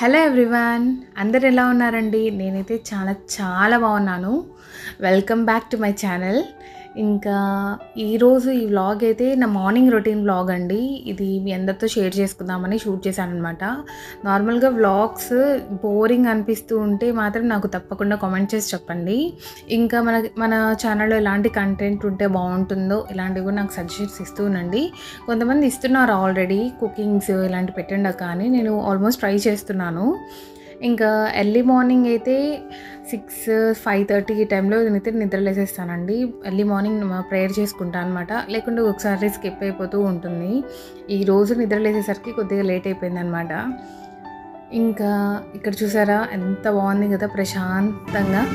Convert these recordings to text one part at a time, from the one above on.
Hello everyone, అందరు ఎలా ఉన్నారండి? నేనైతే చాలా చాలా బాగున్నాను. Welcome back to my channel. ఇంకా ఈరోజు ఈ వ్లాగ్ అయితే నా మార్నింగ్ రొటీన్ వ్లాగ్ అండి. ఇది మీ అందరితో షేర్ చేసుకుందామని షూట్ చేశానమాట. నార్మల్గా వ్లాగ్స్ బోరింగ్ అనిపిస్తూ ఉంటే మాత్రం నాకు తప్పకుండా కామెంట్ చేసి చెప్పండి. ఇంకా మన ఛానల్లో ఎలాంటి కంటెంట్ ఉంటే బాగుంటుందో ఇలాంటివి కూడా నాకు సజెషన్స్ ఇస్తూ ఉండండి. కొంతమంది ఇస్తున్నారు ఆల్రెడీ కుకింగ్స్ ఇలాంటివి పెట్టండి కానీ నేను ఆల్మోస్ట్ ట్రై చేస్తున్నాను. ఇంకా ఎర్లీ మార్నింగ్ అయితే 6-5:30 ఈ టైంలో నేనైతే నిద్రలేసేస్తానండి. ఎర్లీ మార్నింగ్ ప్రేయర్ చేసుకుంటాను అనమాట. లేకుంటే ఒకసారి స్కిప్ అయిపోతూ ఉంటుంది. ఈరోజు నిద్రలేసేసరికి కొద్దిగా లేట్ అయిపోయిందనమాట. ఇంకా ఇక్కడ చూసారా ఎంత బాగుంది కదా, ప్రశాంతంగా.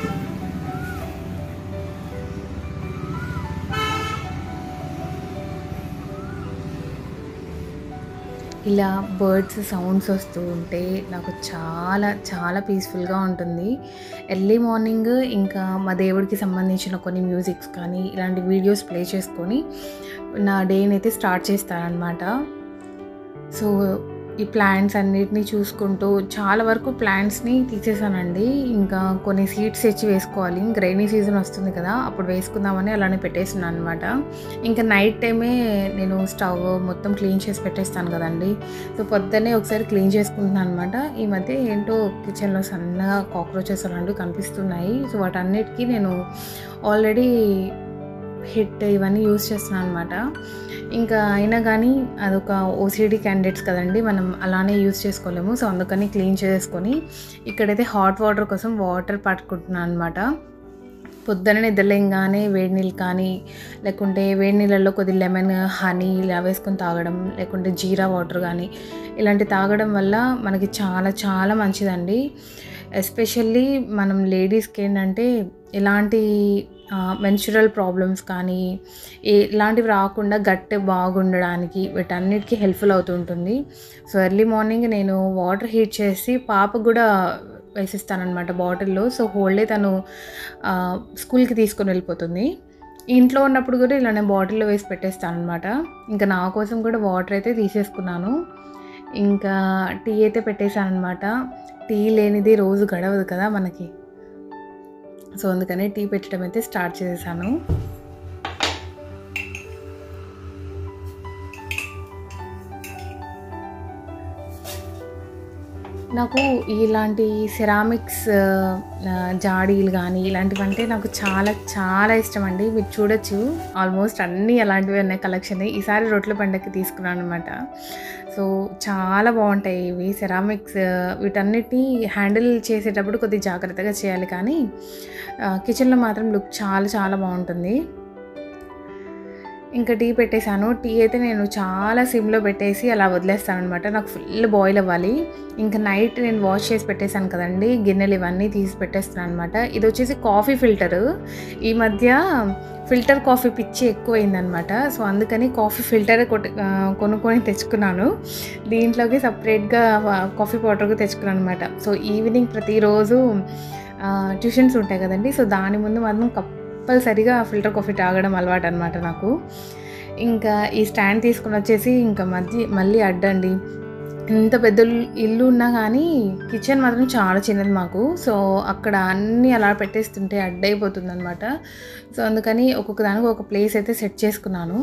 ఇలా బర్డ్స్ సౌండ్స్ వస్తూ ఉంటే నాకు చాలా చాలా పీస్ఫుల్గా ఉంటుంది. ఎర్లీ మార్నింగ్ ఇంకా మా దేవుడికి సంబంధించిన కొన్ని మ్యూజిక్స్ కానీ ఇలాంటి వీడియోస్ ప్లే చేసుకొని నా డేని అయితే స్టార్ట్ చేస్తానన్నమాట. సో ఈ ప్లాంట్స్ అన్నిటినీ చూసుకుంటూ చాలా వరకు ప్లాంట్స్ని తీసేసానండి. ఇంకా కొన్ని సీడ్స్ తెచ్చి వేసుకోవాలి. ఇంకా రైనీ సీజన్ వస్తుంది కదా, అప్పుడు వేసుకుందామని అలానే పెట్టేస్తున్నాను అనమాట. ఇంకా నైట్ టైమే నేను స్టవ్ మొత్తం క్లీన్ చేసి పెట్టేస్తాను కదండి. సో పొద్దున్నే ఒకసారి క్లీన్ చేసుకుంటున్నాను అనమాట. ఈ మధ్య ఏంటో కిచెన్లో సన్నగా కాక్రోచెస్ అలాంటివి కనిపిస్తున్నాయి. సో వాటన్నిటికీ నేను ఆల్రెడీ హిట్ ఇవన్నీ యూజ్ చేస్తున్నాను అనమాట. ఇంకా అయినా కానీ అదొక ఓసిడి క్యాండిడేట్స్ కదండి, మనం అలానే యూజ్ చేసుకోలేము. సో అందుకని క్లీన్ చేసుకొని ఇక్కడైతే హాట్ వాటర్ కోసం వాటర్ పట్టుకుంటున్నాను అనమాట. పొద్దున్న నిద్రలేయంగానే వేడి నీళ్ళు కానీ లేకుంటే వేడి నీళ్ళల్లో కొద్ది లెమన్ హనీ ఇలా వేసుకొని తాగడం, లేకుంటే జీరా వాటర్ కానీ ఇలాంటి తాగడం వల్ల మనకి చాలా చాలా మంచిదండి. ఎస్పెషల్లీ మనం లేడీస్కి ఏంటంటే ఇలాంటి మెన్స్ట్రువల్ ప్రాబ్లమ్స్ కానీ ఇలాంటివి రాకుండా గట్టి బాగుండడానికి వీటన్నిటికీ హెల్ప్ఫుల్ అవుతుంటుంది. సో ఎర్లీ మార్నింగ్ నేను వాటర్ హీట్ చేసి పాపకు కూడా వేసిస్తానమాట బాటిల్లో. సో హోల్ డే తను స్కూల్కి తీసుకొని వెళ్ళిపోతుంది. ఇంట్లో ఉన్నప్పుడు కూడా ఇలా నేను బాటిల్లో వేసి పెట్టేస్తాను అనమాట. ఇంకా నా కోసం కూడా వాటర్ అయితే తీసేసుకున్నాను. ఇంకా టీ అయితే పెట్టేశాను అనమాట. టీ లేనిది రోజు గడవదు కదా మనకి. సో అందుకని టీ పెట్టడం అయితే స్టార్ట్ చేశాను. నాకు ఇలాంటి సెరామిక్స్ జాడీలు కానీ ఇలాంటివంటే నాకు చాలా చాలా ఇష్టం అండి. మీరు చూడొచ్చు ఆల్మోస్ట్ అన్నీ అలాంటివి ఉన్నాయి కలెక్షన్. ఈసారి రొట్టెల పండగకి తీసుకున్నాను అనమాట. సో చాలా బాగుంటాయి ఇవి సెరామిక్స్. వీటన్నిటిని హ్యాండిల్ చేసేటప్పుడు కొద్దిగా జాగ్రత్తగా చేయాలి కానీ కిచెన్లో మాత్రం లుక్ చాలా చాలా బాగుంటుంది. ఇంకా టీ పెట్టేశాను. టీ అయితే నేను చాలా సిమ్లో పెట్టేసి అలా వదిలేస్తాను అనమాట. నాకు ఫుల్ బాయిల్ అవ్వాలి. ఇంకా నైట్ నేను వాష్ చేసి పెట్టేశాను కదండి గిన్నెలు, ఇవన్నీ తీసి పెట్టేస్తున్నాను అనమాట. ఇది వచ్చేసి కాఫీ ఫిల్టరు. ఈ మధ్య ఫిల్టర్ కాఫీ పిచ్చి ఎక్కువైందనమాట. సో అందుకని కాఫీ ఫిల్టర్ కొనుక్కొని తెచ్చుకున్నాను. దీంట్లోకి సపరేట్గా కాఫీ పౌడర్గా తెచ్చుకున్నాను అనమాట. సో ఈవినింగ్ ప్రతిరోజు ట్యూషన్స్ ఉంటాయి కదండి. సో దాని ముందు మాత్రం కంపల్సరిగా ఫిల్టర్ కాఫీ తాగడం అలవాటు అనమాట నాకు. ఇంకా ఈ స్టాండ్ తీసుకుని వచ్చేసి ఇంకా మళ్ళీ అడ్డండి. ఇంత పెద్ద ఇల్లు ఉన్నా కానీ కిచెన్ మాత్రం చాలా చిన్నది మాకు. సో అక్కడ అన్నీ అలా పెట్టేస్తుంటే అడ్డైపోతుంది అనమాట. సో అందుకని ఒక్కొక్క దానికి ఒక ప్లేస్ అయితే సెట్ చేసుకున్నాను.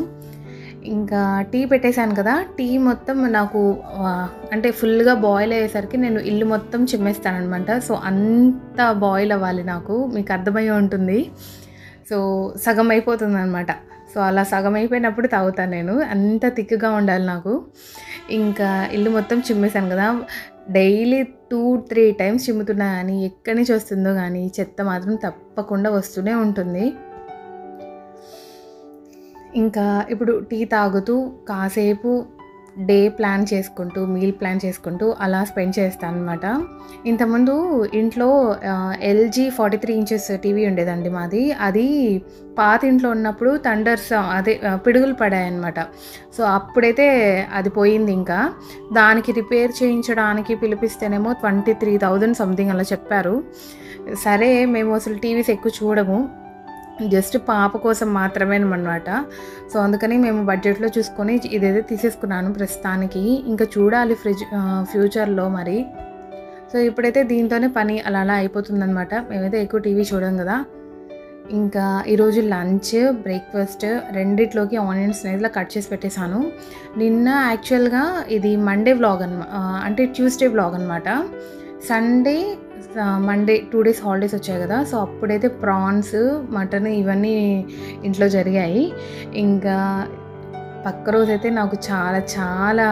ఇంకా టీ పెట్టేశాను కదా, టీ మొత్తం నాకు అంటే ఫుల్గా బాయిల్ అయ్యేసరికి నేను ఇల్లు మొత్తం చిమ్మేస్తాను అనమాట. సో అంత బాయిల్ అవ్వాలి నాకు, మీకు అర్థమయ్యే ఉంటుంది. సో సగం అయిపోతుంది అనమాట. సో అలా సగం అయిపోయినప్పుడు తాగుతాను నేను, అంత థిక్గా ఉండాలి నాకు. ఇంకా ఇల్లు మొత్తం చిమ్మేశాను కదా, డైలీ 2-3 టైమ్స్ చిమ్ముతున్నా కానీ ఎక్కడి నుంచి వస్తుందో కానీ చెత్త మాత్రం తప్పకుండా వస్తూనే ఉంటుంది. ఇంకా ఇప్పుడు టీ తాగుతూ కాసేపు డే ప్లాన్ చేసుకుంటూ మీల్ ప్లాన్ చేసుకుంటూ అలా స్పెండ్ చేస్తాను అనమాట. ఇంతకుముందు ఇంట్లో LG 43 ఇంచెస్ టీవీ ఉండేదండి మాది. అది పాత ఇంట్లో ఉన్నప్పుడు థండర్స్ అదే పిడుగులు పడాయన్నమాట. సో అప్పుడైతే అది పోయింది. ఇంకా దానికి రిపేర్ చేయించడానికి పిలిపిస్తేనేమో 23,000 సంథింగ్ అలా చెప్పారు. సరే మేము అసలు టీవీస్ ఎక్కువ చూడము, జస్ట్ పాప కోసం మాత్రమే అన్నమాట. సో అందుకని మేము బడ్జెట్లో చూసుకొని ఇదైతే తీసేసుకున్నాను ప్రస్తుతానికి. ఇంకా చూడాలి ఫ్యూచర్లో మరి సో ఇప్పుడైతే దీంతోనే పని అలా అలా అయిపోతుందనమాట. మేమైతే ఎక్కువ టీవీ చూడం కదా. ఇంకా ఈరోజు లంచ్, బ్రేక్‌ఫాస్ట్ రెండిట్లోకి ఆనియన్స్‌ని ఇట్లా కట్ చేసి పెట్టేశాను. నిన్న యాక్చువల్‌గా ఇది మండే వ్లాగ్ అంటే ట్యూస్‌డే వ్లాగ్ అనమాట. సండే, మండే 2 డేస్ హాలిడేస్ వచ్చాయి కదా. సో అప్పుడైతే ప్రాన్స్, మటన్ ఇవన్నీ ఇంట్లో జరిగాయి. ఇంకా పక్క రోజైతే నాకు చాలా చాలా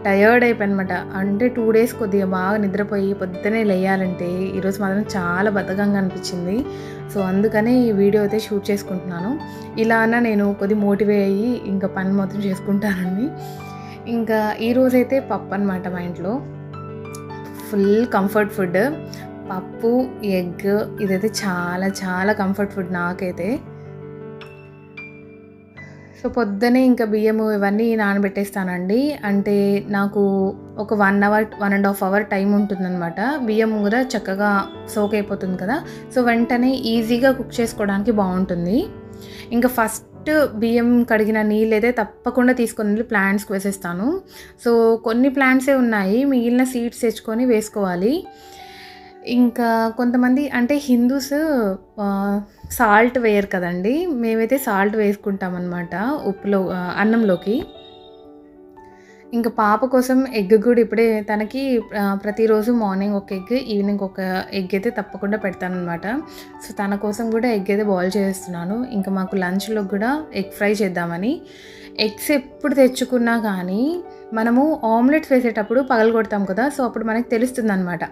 టయర్డ్ అయిపోయానమాట. అంటే 2 డేస్ కొద్దిగా బాగా నిద్రపోయి పొద్దున్నే లేయాలంటే ఈరోజు మాత్రం చాలా బద్ధకంగా అనిపించింది. సో అందుకనే ఈ వీడియో అయితే షూట్ చేసుకుంటున్నాను. ఇలా అన్నా నేను కొద్దిగా మోటివేట్ అయ్యి ఇంకా పని మొత్తం చేసుకుంటానండి. ఇంకా ఈరోజైతే పప్పు అనమాట మా ఇంట్లో. Full comfort food. పప్పు, ఎగ్ ఇదైతే చాలా చాలా కంఫర్ట్ ఫుడ్ నాకైతే. సో పొద్దున్నే ఇంకా బియ్యము ఇవన్నీ నానబెట్టేస్తానండి. అంటే నాకు ఒక 1 అవర్, 1.5 అవర్ టైం ఉంటుందన్నమాట. బియ్యం కూడా చక్కగా సోక్ అయిపోతుంది కదా. సో వెంటనే ఈజీగా కుక్ చేసుకోవడానికి బాగుంటుంది. ఇంకా ఫస్ట్ బియ్యం కడిగిన నీళ్ళైతే తప్పకుండా తీసుకొని వెళ్ళి ప్లాంట్స్కి వేసేస్తాను. సో కొన్ని ప్లాంట్సే ఉన్నాయి, మిగిలిన సీడ్స్ తెచ్చుకొని వేసుకోవాలి. ఇంకా కొంతమంది అంటే హిందూస్ సాల్ట్ వేయరు కదండి. మేమైతే సాల్ట్ వేసుకుంటామన్నమాట ఉప్పులో, అన్నంలోకి. ఇంకా పాప కోసం ఎగ్ కూడా ఇప్పుడే తనకి ప్రతిరోజు మార్నింగ్ ఒక ఎగ్, ఈవినింగ్ ఒక ఎగ్ అయితే తప్పకుండా పెడతానమాట. సో తన కోసం కూడా ఎగ్ అయితే బాయిల్ చేస్తున్నాను. ఇంకా మాకు లంచ్లో కూడా ఎగ్ ఫ్రై చేద్దామని. ఎగ్స్ ఎప్పుడు తెచ్చుకున్నా కానీ మనము ఆమ్లెట్స్ వేసేటప్పుడు పగలగొడతాం కదా. సో అప్పుడు మనకి తెలుస్తుంది అనమాట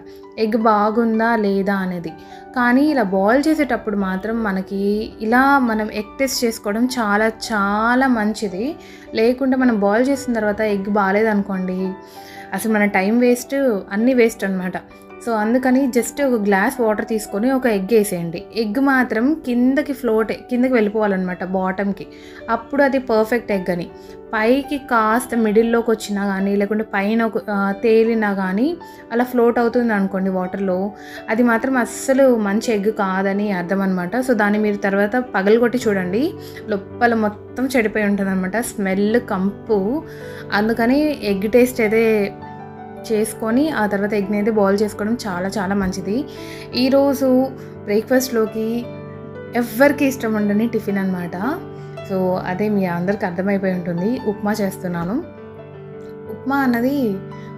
ఎగ్ బాగుందా లేదా అనేది. కానీ ఇలా బాయిల్ చేసేటప్పుడు మాత్రం మనకి ఇలా మనం ఎగ్ టెస్ట్ చేసుకోవడం చాలా చాలా మంచిది. లేకుంటే మనం బాయిల్ చేసిన తర్వాత ఎగ్ బాగాలేదనుకోండి, అసలు మన టైం వేస్ట్, అన్నీ వేస్ట్ అనమాట. సో అందుకని జస్ట్ ఒక గ్లాస్ వాటర్ తీసుకొని ఒక ఎగ్ వేసేయండి. ఎగ్ మాత్రం కిందకి వెళ్ళిపోవాలన్నమాట, బాటమ్కి. అప్పుడు అది పర్ఫెక్ట్ ఎగ్ అని. పైకి కాస్త మిడిల్లోకి వచ్చినా కానీ, లేకుంటే పైన తేలినా కానీ అలా ఫ్లోట్ అవుతుంది అనుకోండి వాటర్లో, అది మాత్రం అస్సలు మంచి ఎగ్ కాదని అర్థం అనమాట. సో దాన్ని మీరు తర్వాత పగలగొట్టి చూడండి, లోపల మొత్తం చెడిపోయి ఉంటుంది అనమాట, స్మెల్ కంపు. అందుకని ఎగ్ టేస్ట్ అయితే చేసుకొని ఆ తర్వాత ఎగ్ని అయితే బాయిల్ చేసుకోవడం చాలా చాలా మంచిది. ఈరోజు బ్రేక్ఫాస్ట్లోకి ఎవరికి ఇష్టం ఉండని టిఫిన్ అనమాట. సో అదే మీ అందరికి అర్థమైపోయి ఉంటుంది, ఉప్మా చేస్తున్నాను. ఉప్మా అన్నది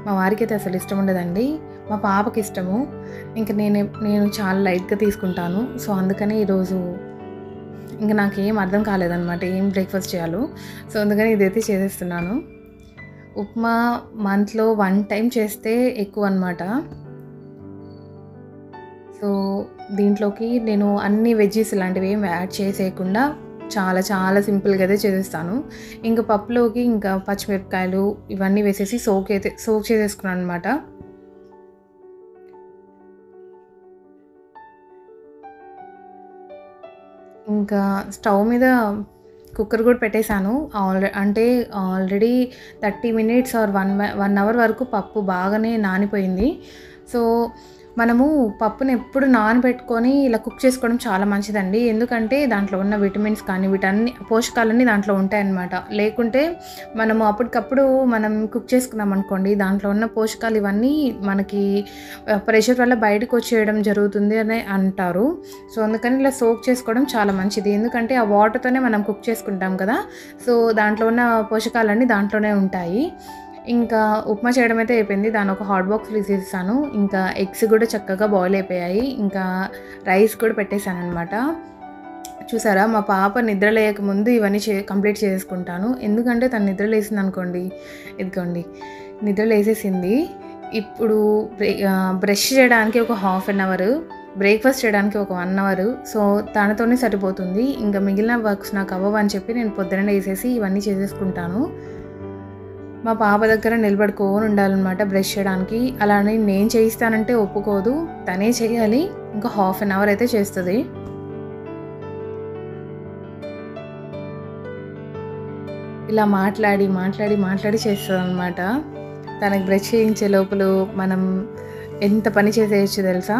మా వారికి అయితే అసలు ఇష్టం ఉండదండి, మా పాపకి ఇష్టము. ఇంకా నేను చాలా లైట్గా తీసుకుంటాను. సో అందుకని ఈరోజు ఇంకా నాకేం అర్థం కాలేదన్నమాట ఏం బ్రేక్ఫాస్ట్ చేయాలో. సో అందుకని ఇదైతే చేసేస్తున్నాను. ఉప్మా మంత్లో 1 టైం చేస్తే ఎక్కువ అనమాట. సో దీంట్లోకి నేను అన్ని వెజ్జీస్ ఇలాంటివి ఏం యాడ్ చేసేయకుండా చాలా చాలా సింపుల్గా అయితే చేసేస్తాను. ఇంకా పప్పులోకి ఇంకా పచ్చిమిరపకాయలు ఇవన్నీ వేసేసి సోక్ చేసేసుకున్నాను అనమాట. ఇంకా స్టవ్ మీద కుక్కర్ కూడా పెట్టేశాను. ఆల్రెడీ 30 మినిట్స్ ఆర్ 1 అవర్ వరకు పప్పు బాగానే నానిపోయింది. సో మనము పప్పుని ఎప్పుడు నానబెట్టుకొని ఇలా కుక్ చేసుకోవడం చాలా మంచిదండి. ఎందుకంటే దాంట్లో ఉన్న విటమిన్స్ కానీ వీటన్ని పోషకాలన్నీ దాంట్లో ఉంటాయన్నమాట. లేకుంటే మనము అప్పటికప్పుడు మనం కుక్ చేసుకున్నాం అనుకోండి, దాంట్లో ఉన్న పోషకాలు ఇవన్నీ మనకి ప్రెషర్ వల్ల బయటకు వచ్చేయడం జరుగుతుంది అని అంటారు. సో అందుకని ఇలా సోక్ చేసుకోవడం చాలా మంచిది. ఎందుకంటే ఆ వాటర్తోనే మనం కుక్ చేసుకుంటాం కదా. సో దాంట్లో ఉన్న పోషకాలన్నీ దాంట్లోనే ఉంటాయి. ఇంకా ఉప్మా చేయడం అయితే అయిపోయింది. దాన్ని ఒక హాట్ బాక్స్లో తీసేసాను. ఇంకా ఎగ్స్ కూడా చక్కగా బాయిల్ అయిపోయాయి. ఇంకా రైస్ కూడా పెట్టేశాను అనమాట. చూసారా, మా పాప నిద్ర లేకముందు ఇవన్నీ కంప్లీట్ చేసుకుంటాను. ఎందుకంటే తను నిద్ర లేసింది అనుకోండి, ఇదిగోండి నిద్ర లేసేసింది. ఇప్పుడు బ్రష్ చేయడానికి ఒక 1/2 అవర్, బ్రేక్ఫాస్ట్ చేయడానికి ఒక 1 అవర్. సో తనతోనే సరిపోతుంది. ఇంకా మిగిలిన వర్క్స్ నాకు అవ్వవని చెప్పి నేను పొద్దున్నే వేసేసి ఇవన్నీ చేసేసుకుంటాను. మా పాప దగ్గర నిలబడుకొని ఉండాలన్నమాట బ్రష్ చేయడానికి. అలానే నేను చేయిస్తానంటే ఒప్పుకోదు, తనే చేయాలి. ఇంకా 1/2 అవర్ అయితే చేస్తుంది. ఇలా మాట్లాడి చేస్తుంది అనమాట. తనకు బ్రష్ చేయించే లోపల మనం ఎంత పని చేసేయచ్చు తెలుసా.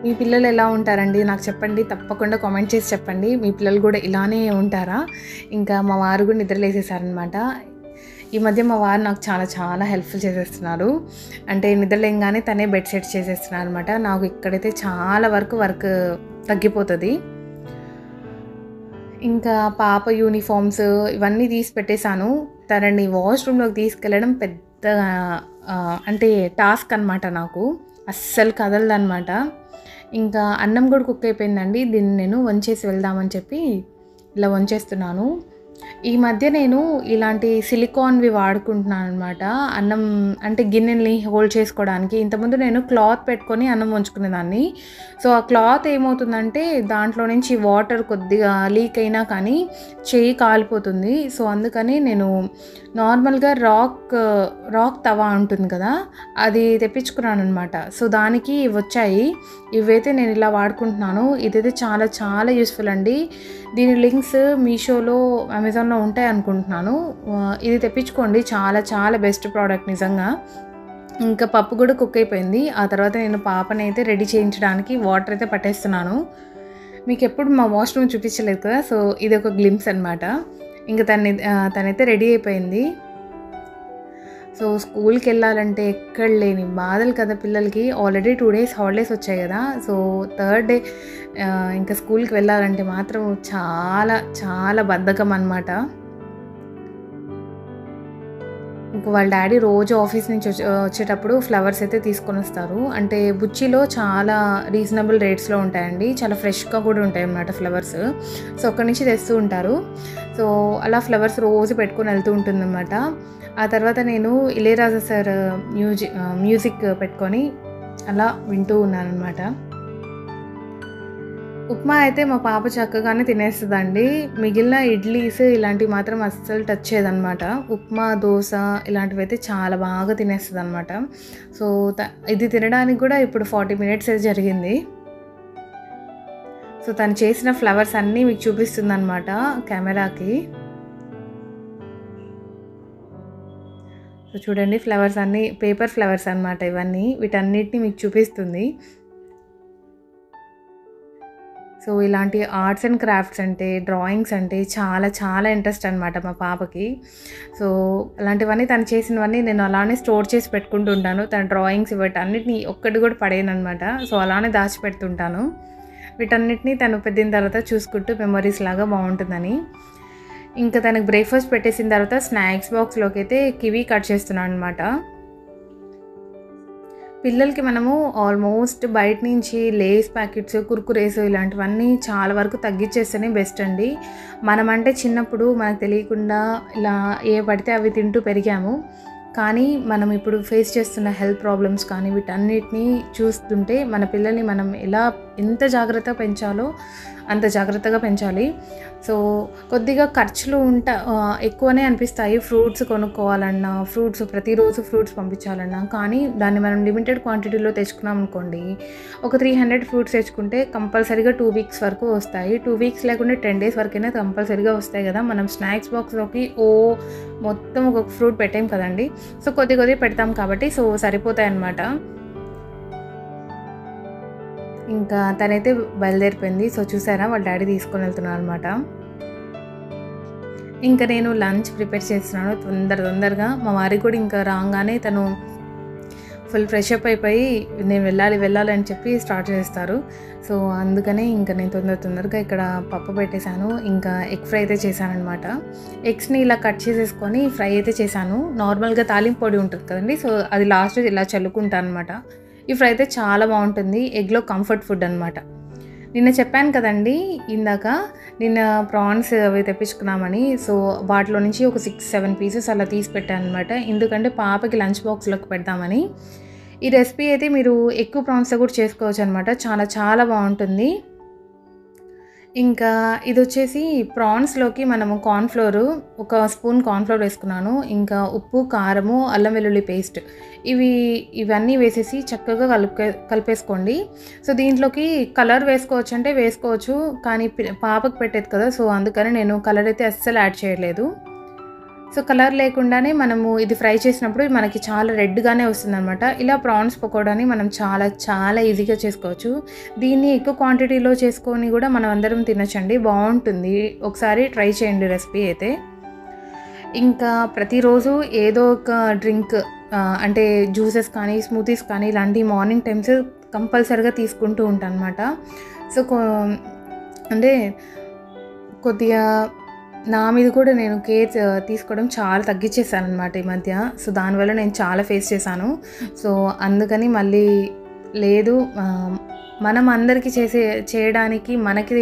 మీ పిల్లలు ఎలా ఉంటారండి నాకు చెప్పండి, తప్పకుండా కామెంట్ చేసి చెప్పండి. మీ పిల్లలు కూడా ఇలానే ఉంటారా? ఇంకా మా వారు కూడా నిద్రలేసేసారనమాట. ఈ మధ్య మా వారు నాకు చాలా చాలా హెల్ప్ఫుల్ చేసేస్తున్నారు. అంటే నిద్రలేయంగానే తనే బెడ్ సెట్ చేసేస్తున్నారు అనమాట. నాకు ఇక్కడైతే చాలా వర్క్ తగ్గిపోతుంది. ఇంకా పాప యూనిఫామ్స్ ఇవన్నీ తీసి పెట్టేశాను. తనని వాష్రూమ్లోకి తీసుకెళ్ళడం పెద్ద అంటే టాస్క్ అనమాట. నాకు అస్సలు కదలదనమాట. ఇంకా అన్నం కూడా కుక్ అయిపోయిందండి. దీన్ని నేను వంచేసి వెళ్దామని చెప్పి ఇలా వంచేస్తున్నాను. ఈ మధ్య నేను ఇలాంటి సిలికాన్వి వాడుకుంటున్నాను అనమాట. అన్నం అంటే గిన్నెల్ని హోల్డ్ చేసుకోవడానికి. ఇంతకుముందు నేను క్లాత్ పెట్టుకొని అన్నం వంచుకునేదాన్ని. సో ఆ క్లాత్ ఏమవుతుందంటే దాంట్లో నుంచి వాటర్ కొద్దిగా లీక్ అయినా కానీ చేయి కాలిపోతుంది. సో అందుకని నేను నార్మల్గా రాక్ తవా ఉంటుంది కదా, అది తెప్పించుకున్నాను అనమాట. సో దానికి వచ్చాయి. ఇవైతే నేను ఇలా వాడుకుంటున్నాను. ఇదైతే చాలా చాలా యూస్ఫుల్ అండి. దీని లింక్స్ మీషోలో, అమెజాన్లో ఉంటాయి అనుకుంటున్నాను. ఇది తెప్పించుకోండి, చాలా చాలా బెస్ట్ ప్రోడక్ట్ నిజంగా. ఇంకా పప్పు కూడా కుక్ అయిపోయింది. ఆ తర్వాత నేను పాపని అయితే రెడీ చేయించడానికి వాటర్ అయితే పట్టేస్తున్నాను. మీకు ఎప్పుడు మా వాష్రూమ్ చూపించలేదు కదా, సో ఇది ఒక గ్లిమ్స్ అనమాట. ఇంకా తనైతే రెడీ అయిపోయింది. సో స్కూల్కి వెళ్ళాలంటే ఎక్కడ లేని బాధలు కదా పిల్లలకి. ఆల్రెడీ 2 days హాలిడేస్ వచ్చాయి కదా. సో 3rd day ఇంకా స్కూల్కి వెళ్ళాలంటే మాత్రం చాలా చాలా బద్ధకం అన్నమాట. ఇంక వాళ్ళ డాడీ రోజు ఆఫీస్ నుంచి వచ్చేటప్పుడు ఫ్లవర్స్ అయితే తీసుకొని వస్తారు. అంటే బుచ్చిలో చాలా రీజనబుల్ రేట్స్లో ఉంటాయండి, చాలా ఫ్రెష్గా కూడా ఉంటాయి అన్నమాట ఫ్లవర్స్. సో అక్కడి నుంచి తెస్తూ ఉంటారు. సో అలా ఫ్లవర్స్ రోజు పెట్టుకొని వెళ్తూ ఉంటుందన్నమాట. ఆ తర్వాత నేను ఇళయరాజా సార్ మ్యూజిక్ పెట్టుకొని అలా వింటూ ఉన్నానన్నమాట. ఉప్మా అయితే మా పాప చక్కగానే తినేస్తుందండి. మిగిలిన ఇడ్లీస్ ఇలాంటివి మాత్రం అస్సలు టచ్ చేయదన్నమాట. ఉప్మా, దోశ ఇలాంటివి అయితే చాలా బాగా తినేస్తుంది అనమాట. సో ఇది తినడానికి కూడా ఇప్పుడు 40 minutes జరిగింది. సో తను చేసిన ఫ్లవర్స్ అన్నీ మీకు చూపిస్తుంది అనమాట కెమెరాకి. సో చూడండి, ఫ్లవర్స్ అన్నీ పేపర్ ఫ్లవర్స్ అనమాట ఇవన్నీ. వీటన్నిటిని మీకు చూపిస్తుంది. సో ఇలాంటి ఆర్ట్స్ అండ్ క్రాఫ్ట్స్ అంటే, డ్రాయింగ్స్ అంటే చాలా చాలా ఇంట్రెస్ట్ అనమాట మా పాపకి. సో అలాంటివన్నీ తను చేసినవన్నీ నేను అలానే స్టోర్ చేసి పెట్టుకుంటూ ఉంటాను. తన డ్రాయింగ్స్ వీటన్నిటిని ఒక్కటి కూడా పడేయను అనమాట. సో అలానే దాచిపెడుతుంటాను. వీటన్నిటిని తను పెద్దిన తర్వాత చూసుకుంటూ మెమరీస్ లాగా బాగుంటుందని. ఇంకా తనకు బ్రేక్ఫాస్ట్ పెట్టేసిన తర్వాత స్నాక్స్ బాక్స్లోకి అయితే కివీ కట్ చేస్తున్నాను అనమాట. పిల్లలకి మనము ఆల్మోస్ట్ బయట నుంచి లేస్ ప్యాకెట్స్, కుర్కురేస్ ఇలాంటివన్నీ చాలా వరకు తగ్గించేస్తేనే బెస్ట్ అండి. మనమంటే చిన్నప్పుడు మనకు తెలియకుండా ఇలా ఏ పడితే అవి తింటూ పెరిగాము. కానీ మనం ఇప్పుడు ఫేస్ చేస్తున్న హెల్త్ ప్రాబ్లమ్స్ కానీ వీటన్నిటిని చూస్తుంటే మన పిల్లల్ని మనం ఎంత జాగ్రత్తగా పెంచాలో అంత జాగ్రత్తగా పెంచాలి. సో కొద్దిగా ఖర్చులు ఎక్కువనే అనిపిస్తాయి ఫ్రూట్స్ కొనుక్కోవాలన్నా, ప్రతిరోజు ఫ్రూట్స్ పంపించాలన్నా. కానీ దాన్ని మనం లిమిటెడ్ క్వాంటిటీలో తెచ్చుకున్నాం అనుకోండి, ఒక 300 ఫ్రూట్స్ తెచ్చుకుంటే కంపల్సరీగా 2 weeks వరకు వస్తాయి. 2 weeks లేకుంటే 10 days వరకైనా కంపల్సరీగా వస్తాయి కదా. మనం స్నాక్స్ బాక్స్లోకి మొత్తం ఒక ఫ్రూట్ పెట్టాం కదండి. సో కొద్ది పెడతాం కాబట్టి సో సరిపోతాయి అన్నమాట. ఇంకా తనైతే బయలుదేరిపోయింది. సో చూసారా, వాళ్ళ డాడీ తీసుకొని వెళ్తున్నారు అనమాట. ఇంకా నేను లంచ్ ప్రిపేర్ చేస్తున్నాను తొందరగా. మా వారికి కూడా ఇంకా రాగానే తను ఫుల్ ఫ్రెష్ అప్ అయిపోయి నేను వెళ్ళాలి అని చెప్పి స్టార్ట్ చేస్తారు. సో అందుకనే ఇంకా నేను తొందరగా ఇక్కడ పప్పు పెట్టేశాను. ఇంకా ఎగ్ ఫ్రై అయితే చేశాను అనమాట. ఎగ్స్ని ఇలా కట్ చేసేసుకొని ఫ్రై అయితే చేశాను. నార్మల్గా తాలింపు పొడి ఉంటుంది కదండి, సో అది లాస్ట్ ఇలా చల్లుకుంటాను అనమాట. ఈ ఫ్రై అయితే చాలా బాగుంటుంది. ఎగ్లో కంఫర్ట్ ఫుడ్ అనమాట. నిన్న చెప్పాను కదండి ఇందాక, నిన్న ప్రాన్స్ అవి తెప్పించుకున్నామని. సో వాటిలో నుంచి ఒక 6-7 pieces అలా తీసి పెట్టాను అనమాట. ఎందుకంటే పాపకి లంచ్ బాక్స్లోకి పెడదామని. ఈ రెసిపీ అయితే మీరు ఎక్కువ ప్రాన్స్తో కూడా చేసుకోవచ్చు అనమాట. చాలా చాలా బాగుంటుంది. ఇంకా ఇది వచ్చేసి ప్రాన్స్లోకి మనము కార్న్ఫ్లోర్, 1 స్పూన్ కార్న్ఫ్లోర్ వేసుకున్నాను. ఇంకా ఉప్పు, కారము, అల్లం వెల్లుల్లి పేస్ట్ ఇవన్నీ వేసేసి చక్కగా కలిపేసుకోండి. సో దీంట్లోకి కలర్ వేసుకోవచ్చు అంటే వేసుకోవచ్చు, కానీ పాపకు పెట్టేది కదా, సో అందుకని నేను కలర్ అయితే అస్సలు యాడ్ చేయలేదు. సో కలర్ లేకుండానే మనము ఇది ఫ్రై చేసినప్పుడు మనకి చాలా రెడ్గానే వస్తుందన్నమాట. ఇలా ప్రాన్స్ పకోడాని మనం చాలా చాలా ఈజీగా చేసుకోవచ్చు. దీన్ని ఎక్కువ క్వాంటిటీలో చేసుకొని కూడా మనం అందరం తినొచ్చండి, బాగుంటుంది. ఒకసారి ట్రై చేయండి రెసిపీ అయితే. ఇంకా ప్రతిరోజు ఏదో ఒక డ్రింక్ అంటే జ్యూసెస్ కానీ స్మూతీస్ కానీ ఇలాంటి మార్నింగ్ టైమ్స్ కంపల్సరీగా తీసుకుంటూ ఉంటాను అనమాట. సో అంటే కొద్దిగా నా మీద కూడా నేను కేర్ తీసుకోవడం చాలా తగ్గించేసాను అనమాట ఈ మధ్య. సో దానివల్ల నేను చాలా ఫేస్ చేశాను. సో అందుకని మళ్ళీ లేదు, మనం అందరికీ చేయడానికి మనకి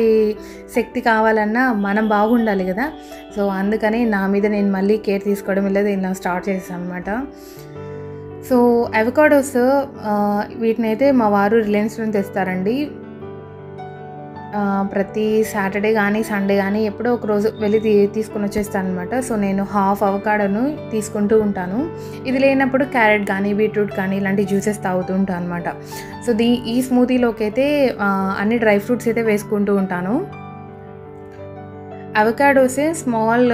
శక్తి కావాలన్నా మనం బాగుండాలి కదా. సో అందుకని నా మీద నేను మళ్ళీ కేర్ తీసుకోవడం లేదు, ఇలా స్టార్ట్ చేశాను అనమాట. సో అవకాడోస్ వీటినైతే మా వారు రిలయన్స్ నుంచి తెస్తారండి. ప్రతి సాటర్డే కానీ సండే కానీ ఎప్పుడో ఒక రోజు వెళ్ళి తీసుకొని వచ్చేస్తాను అనమాట. సో నేను హాఫ్ అవకాడోను తీసుకుంటూ ఉంటాను. ఇది లేనప్పుడు క్యారెట్ కానీ బీట్రూట్ కానీ ఇలాంటి జ్యూసెస్ తాగుతూ ఉంటాను అనమాట. సో ఈ స్మూతీలోకి అయితే అన్ని డ్రై ఫ్రూట్స్ అయితే వేసుకుంటూ ఉంటాను. అవకాడోసే స్మాల్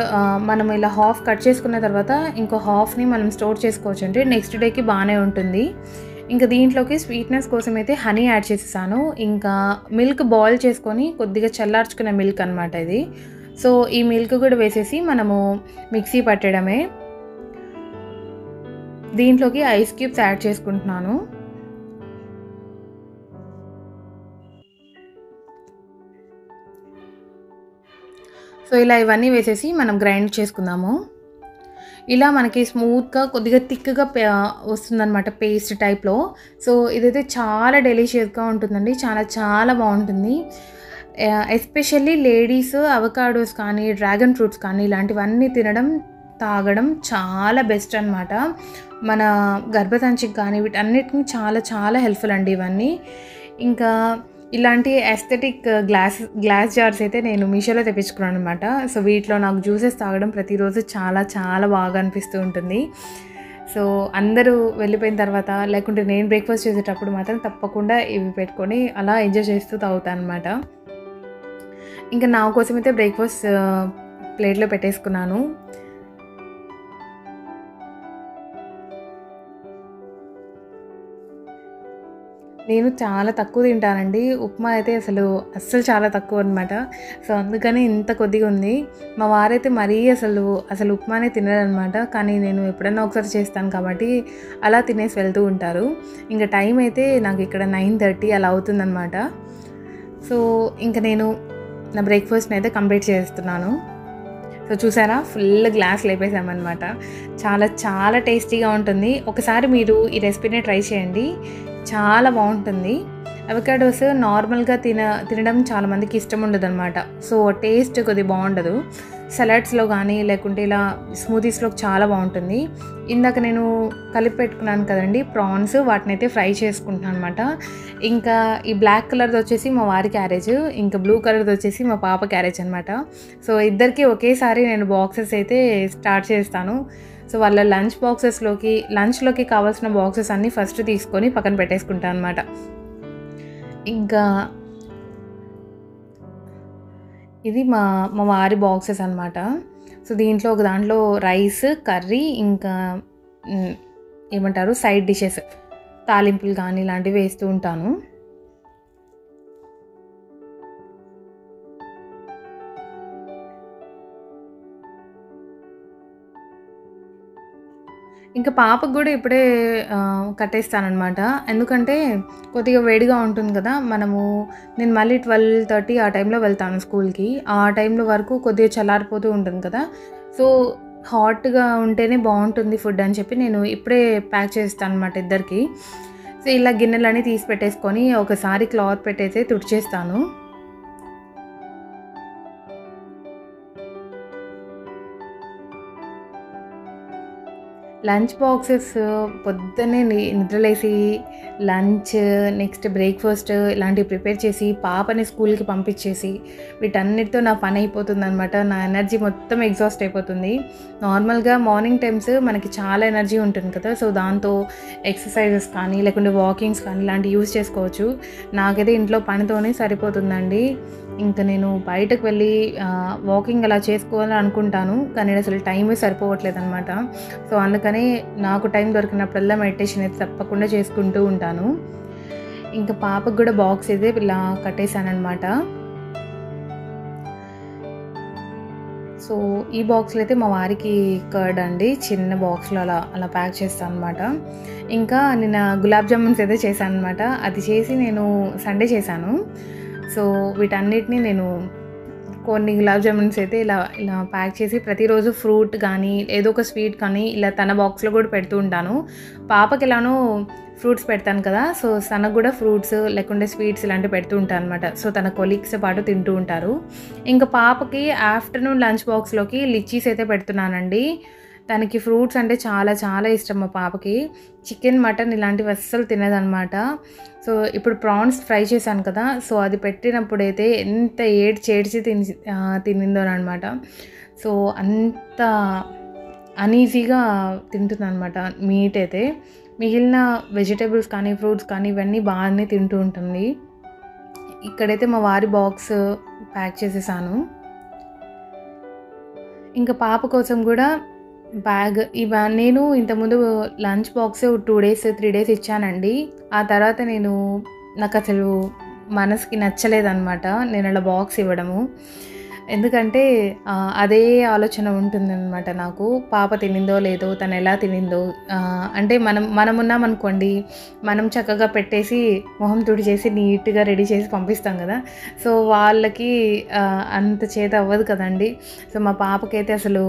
మనం ఇలా హాఫ్ కట్ చేసుకున్న తర్వాత ఇంకో హాఫ్ని మనం స్టోర్ చేసుకోవచ్చు, అంటే నెక్స్ట్ డేకి బాగానే ఉంటుంది. ఇంకా దీంట్లోకి స్వీట్నెస్ కోసం అయితే హనీ యాడ్ చేసేసాను. ఇంకా మిల్క్ బాయిల్ చేసుకొని కొద్దిగా చల్లార్చుకున్న మిల్క్ అనమాట ఇది. సో ఈ మిల్క్ కూడా వేసేసి మనము మిక్సీ పట్టడమే. దీంట్లోకి ఐస్ క్యూబ్స్ యాడ్ చేసుకుంటున్నాను. సో ఇలా ఇవన్నీ వేసేసి మనం గ్రైండ్ చేసుకుందాము. ఇలా మనకి స్మూత్గా కొద్దిగా థిక్గా వస్తుందన్నమాట, పేస్ట్ టైప్లో. సో ఇదైతే చాలా డెలిషియస్గా ఉంటుందండి, చాలా చాలా బాగుంటుంది. ఎస్పెషల్లీ లేడీస్ అవకాడోస్ కానీ డ్రాగన్ ఫ్రూట్స్ కానీ ఇలాంటివన్నీ తాగడం చాలా బెస్ట్ అనమాట. మన గర్భసంచికి కానీ వీటన్నిటిని చాలా చాలా హెల్ప్ఫుల్ అండి ఇవన్నీ. ఇంకా ఇలాంటి ఎస్థెటిక్ గ్లాస్ జార్స్ అయితే నేను మీషోలో తెప్పించుకున్నాను అనమాట. సో వీటిలో నాకు జ్యూసెస్ తాగడం ప్రతిరోజు చాలా చాలా బాగా అనిపిస్తూ ఉంటుంది. సో అందరూ వెళ్ళిపోయిన తర్వాత లేకుంటే నేను బ్రేక్ఫాస్ట్ చేసేటప్పుడు మాత్రం తప్పకుండా ఇవి పెట్టుకొని అలా ఎంజాయ్ చేస్తూ తాగుతాను అనమాట. ఇంకా నా కోసం అయితే బ్రేక్ఫాస్ట్ ప్లేట్లో పెట్టేసుకున్నాను. నేను చాలా తక్కువ తింటానండి ఉప్మా అయితే, అస్సలు చాలా తక్కువ అనమాట. సో అందుకని ఇంత కొద్దిగా ఉంది. మా వారైతే మరీ అసలు ఉప్మానే తినరనమాట. కానీ నేను ఎప్పుడన్నా ఒకసారి చేస్తాను కాబట్టి అలా తినేసి వెళ్తూ ఉంటారు. ఇంకా టైం అయితే నాకు ఇక్కడ 9:30 అలా అవుతుందన్నమాట. సో ఇంకా నేను నా బ్రేక్ఫాస్ట్ని అయితే కంప్లీట్ చేస్తున్నాను. సో చూసారా, ఫుల్ గ్లాస్ లేపేసామన్నమాట. చాలా చాలా టేస్టీగా ఉంటుంది. ఒకసారి మీరు ఈ రెసిపీని ట్రై చేయండి, చాలా బాగుంటుంది. అవకాడోస్ నార్మల్గా తినడం చాలామందికి ఇష్టం ఉండదు అనమాట. సో టేస్ట్ కొద్దిగా బాగుండదు. సలాడ్స్లో కానీ లేకుంటే ఇలా స్మూతీస్లోకి చాలా బాగుంటుంది. ఇందాక నేను కలిపి పెట్టుకున్నాను కదండి ప్రాన్స్, వాటిని అయితే ఫ్రై చేసుకుంటున్నాను అనమాట. ఇంకా ఈ బ్లాక్ కలర్ది వచ్చేసి మా వారి క్యారేజ్, ఇంకా బ్లూ కలర్ది వచ్చేసి మా పాప క్యారేజ్ అనమాట. సో ఇద్దరికి ఒకేసారి నేను బాక్సెస్ అయితే స్టార్ట్ చేస్తాను. సో వాళ్ళ లంచ్లోకి కావాల్సిన బాక్సెస్ అన్నీ ఫస్ట్ తీసుకొని పక్కన పెట్టేసుకుంటాను అనమాట. ఇంకా ఇది మా వారి బాక్సెస్ అనమాట. సో దీంట్లో ఒక దాంట్లో రైస్, కర్రీ, ఇంకా ఏమంటారు సైడ్ డిషెస్, తాలింపులు కానీ ఇలాంటివి వేస్తూ ఉంటాను. ఇంకా పాపకు కూడా ఇప్పుడే కట్టేస్తానన్నమాట. ఎందుకంటే కొద్దిగా వేడిగా ఉంటుంది కదా. నేను మళ్ళీ 12:30 ఆ టైంలో వెళ్తాను స్కూల్కి. ఆ టైంలో వరకు కొద్దిగా చల్లారిపోతూ ఉంటుంది కదా. సో హాట్గా ఉంటేనే బాగుంటుంది ఫుడ్ అని చెప్పి నేను ఇప్పుడే ప్యాక్ చేస్తాను అనమాట ఇద్దరికి. సో ఇలా గిన్నెలన్నీ తీసి పెట్టేసుకొని ఒకసారి క్లాత్ పెట్టేసి తుడిచేస్తాను. లంచ్ బాక్సెస్ పొద్దున్నే నిద్రలేసి లంచ్, నెక్స్ట్ బ్రేక్ఫాస్ట్ ఇలాంటివి ప్రిపేర్ చేసి పాపని స్కూల్కి పంపించేసి వీటన్నిటితో నా పని అయిపోతుందన్నమాట. నా ఎనర్జీ మొత్తం ఎగ్జాస్ట్ అయిపోతుంది. నార్మల్గా మార్నింగ్ టైమ్స్ మనకి చాలా ఎనర్జీ ఉంటుంది కదా. సో దాంతో ఎక్సర్సైజెస్ కానీ లేకుంటే వాకింగ్స్ కానీ ఇలాంటివి యూజ్ చేసుకోవచ్చు. నాకైతే ఇంట్లో పనితోనే సరిపోతుందండి. ఇంకా నేను బయటకు వెళ్ళి వాకింగ్ అలా చేసుకోవాలని అనుకుంటాను, కానీ అసలు టైమే సరిపోవట్లేదనమాట. సో అందుకని నాకు టైం దొరికినప్పుడల్లా మెడిటేషన్ అయితే తప్పకుండా చేసుకుంటూ ఉంటాను. ఇంకా పాపకు కూడా బాక్స్ అయితే ఇలా కట్టేశానమాట. సో ఈ బాక్స్లో అయితే మా వారికి కర్డ్ అండి, చిన్న బాక్స్లో అలా ప్యాక్ చేస్తాను అనమాట. ఇంకా నిన్న గులాబ్ జామున్స్ అయితే చేశాను అనమాట. అది చేసి నేను సండే చేశాను. సో వీటన్నిటిని నేను కొన్ని గులాబ్ జామున్స్ అయితే ఇలా ప్యాక్ చేసి ప్రతిరోజు ఫ్రూట్ కానీ ఏదో ఒక స్వీట్ కానీ ఇలా తన బాక్స్లో కూడా పెడుతూ ఉంటాను. పాపకి ఎలానో ఫ్రూట్స్ పెడతాను కదా, సో తనకు కూడా ఫ్రూట్స్ లేకుంటే స్వీట్స్ ఇలాంటివి పెడుతూ ఉంటాను అనమాట. సో తన కొలీగ్స్తో పాటు తింటూ ఉంటారు. ఇంకా పాపకి ఆఫ్టర్నూన్ లంచ్ బాక్స్లోకి లిచ్చీస్ అయితే పెడుతున్నానండి. తనకి ఫ్రూట్స్ అంటే చాలా చాలా ఇష్టం మా పాపకి. చికెన్, మటన్ ఇలాంటివి అస్సలు తినదనమాట. సో ఇప్పుడు ప్రాన్స్ ఫ్రై చేశాను కదా, సో అది పెట్టినప్పుడైతే ఎంత ఏడ్చి తినిందో అనమాట. సో అంత అనీజీగా తింటుందన్నమాట మీట్ అయితే. మిగిలిన వెజిటేబుల్స్ కానీ ఫ్రూట్స్ కానీ ఇవన్నీ బాగానే తింటూ ఉంటుంది. ఇక్కడైతే మా వారి బాక్స్ ప్యాక్ చేసేసాను. ఇంకా పాప కోసం కూడా బ్యాగ్ నేను ఇంతకుముందు లంచ్ బాక్స్ 2 days 3 days ఇచ్చానండి. ఆ తర్వాత నాకు అసలు మనసుకి నచ్చలేదన్నమాట నేను అలా బాక్స్ ఇవ్వడము. ఎందుకంటే అదే ఆలోచన ఉంటుందన్నమాట నాకు, పాప తినిందో లేదో, తను ఎలా తినిందో. అంటే మనం ఉన్నామనుకోండి, మనం చక్కగా పెట్టేసి మొహం తుడిచేసి నీట్గా రెడీ చేసి పంపిస్తాం కదా. సో వాళ్ళకి అంత చేత అవ్వదు కదండి. సో మా పాపకైతే అసలు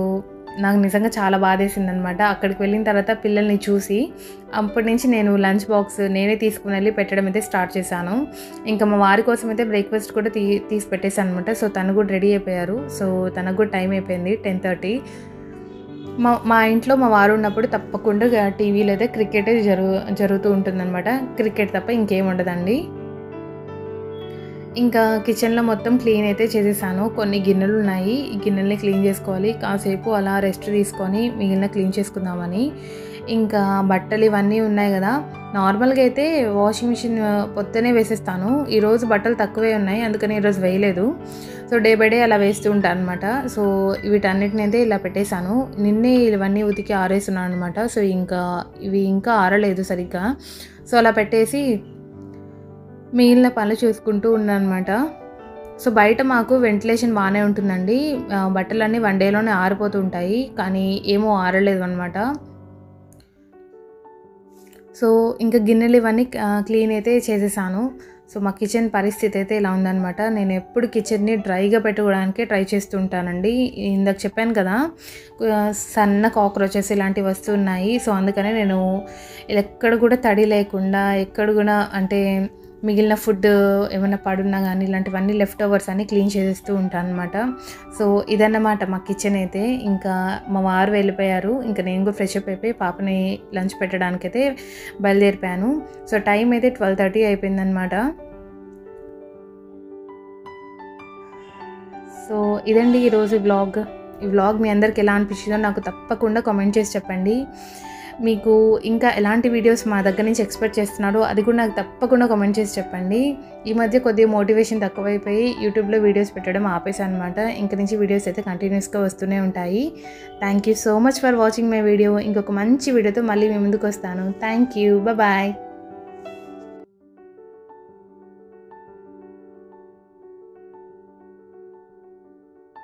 నాకు నిజంగా చాలా బాధేసిందనమాట. అక్కడికి వెళ్ళిన తర్వాత పిల్లల్ని చూసి అప్పటి నుంచి నేను లంచ్ బాక్స్ నేనే తీసుకుని వెళ్ళి పెట్టడం అయితే స్టార్ట్ చేశాను. ఇంకా మా వారి కోసం అయితే బ్రేక్ఫాస్ట్ కూడా తీసి పెట్టేశాను అనమాట. సో తను కూడా రెడీ అయిపోయారు. సో తనకు కూడా టైం అయిపోయింది 10:30. మా ఇంట్లో మా వారు ఉన్నప్పుడు తప్పకుండా టీవీలో అయితే క్రికెట్ జరుగుతూ ఉంటుందన్నమాట. క్రికెట్ తప్ప ఇంకేం ఉండదండి. ఇంకా కిచెన్లో మొత్తం క్లీన్ అయితే చేసేసాను. కొన్ని గిన్నెలు ఉన్నాయి, ఈ గిన్నెల్ని క్లీన్ చేసుకోవాలి. కాసేపు అలా రెస్ట్ తీసుకొని మిగిలిన క్లీన్ చేసుకుందామని. ఇంకా బట్టలు ఇవన్నీ ఉన్నాయి కదా, నార్మల్గా అయితే వాషింగ్ మిషన్ పొద్దునే వేసేస్తాను. ఈరోజు బట్టలు తక్కువే ఉన్నాయి, అందుకని ఈరోజు వేయలేదు. సో డే బై డే అలా వేస్తూ ఉంటాను అనమాట. సో వీటన్నిటిని అయితే ఇలా పెట్టేశాను. నిన్నే ఇవన్నీ ఉతికి ఆరేస్తున్నాను అనమాట. సో ఇవి ఇంకా ఆరలేదు సరిగ్గా. సో అలా పెట్టేసి మిగిలిన పనులు చూసుకుంటూ ఉన్నానమాట. సో బయట మాకు వెంటిలేషన్ బాగానే ఉంటుందండి. బట్టలన్నీ 1 dayలోనే ఆరిపోతూ ఉంటాయి, కానీ ఏమో ఆరలేదు అనమాట. సో ఇంకా గిన్నెలు ఇవన్నీ క్లీన్ అయితే చేసేసాను. సో మా కిచెన్ పరిస్థితి అయితే ఇలా ఉందన్నమాట. నేను ఎప్పుడు కిచెన్ని డ్రైగా పెట్టుకోవడానికే ట్రై చేస్తూ ఉంటానండి. ఇందాక చెప్పాను కదా, సన్న కాక్రోచెస్ ఇలాంటివి వస్తున్నాయి. సో అందుకనే నేను ఎక్కడ కూడా తడి లేకుండా, ఎక్కడ కూడా అంటే మిగిలిన ఫుడ్ ఏమైనా పడున్నా కానీ ఇలాంటివన్నీ లెఫ్ట్ ఓవర్స్ అన్నీ క్లీన్ చేసేస్తూ ఉంటాను అనమాట. సో ఇదన్నమాట మా కిచెన్ అయితే. ఇంకా మా వారు వెళ్ళిపోయారు. ఇంకా నేను కూడా ఫ్రెష్ అప్ అయిపోయి పాపని లంచ్ పెట్టడానికైతే బయలుదేరిపోయాను. సో టైం అయితే 12:30 అయిపోయిందనమాట. సో ఇదండి ఈరోజు ఈ వ్లాగ్ మీ అందరికి ఎలా అనిపించిందో నాకు తప్పకుండా కామెంట్ చేసి చెప్పండి. మీకు ఇంకా ఎలాంటి వీడియోస్ మా దగ్గర నుంచి ఎక్స్పెక్ట్ చేస్తున్నారో అది కూడా నాకు తప్పకుండా కామెంట్ చేసి చెప్పండి. ఈ మధ్య కొద్దిగా మోటివేషన్ తక్కువైపోయి యూట్యూబ్లో వీడియోస్ పెట్టడం ఆపేసాను అనమాట. ఇంక నుంచి వీడియోస్ అయితే కంటిన్యూస్గా వస్తూనే ఉంటాయి. Thank you so much for watching my video. ఇంకొక మంచి వీడియోతో మళ్ళీ మీ ముందుకు వస్తాను. Thank you, bye.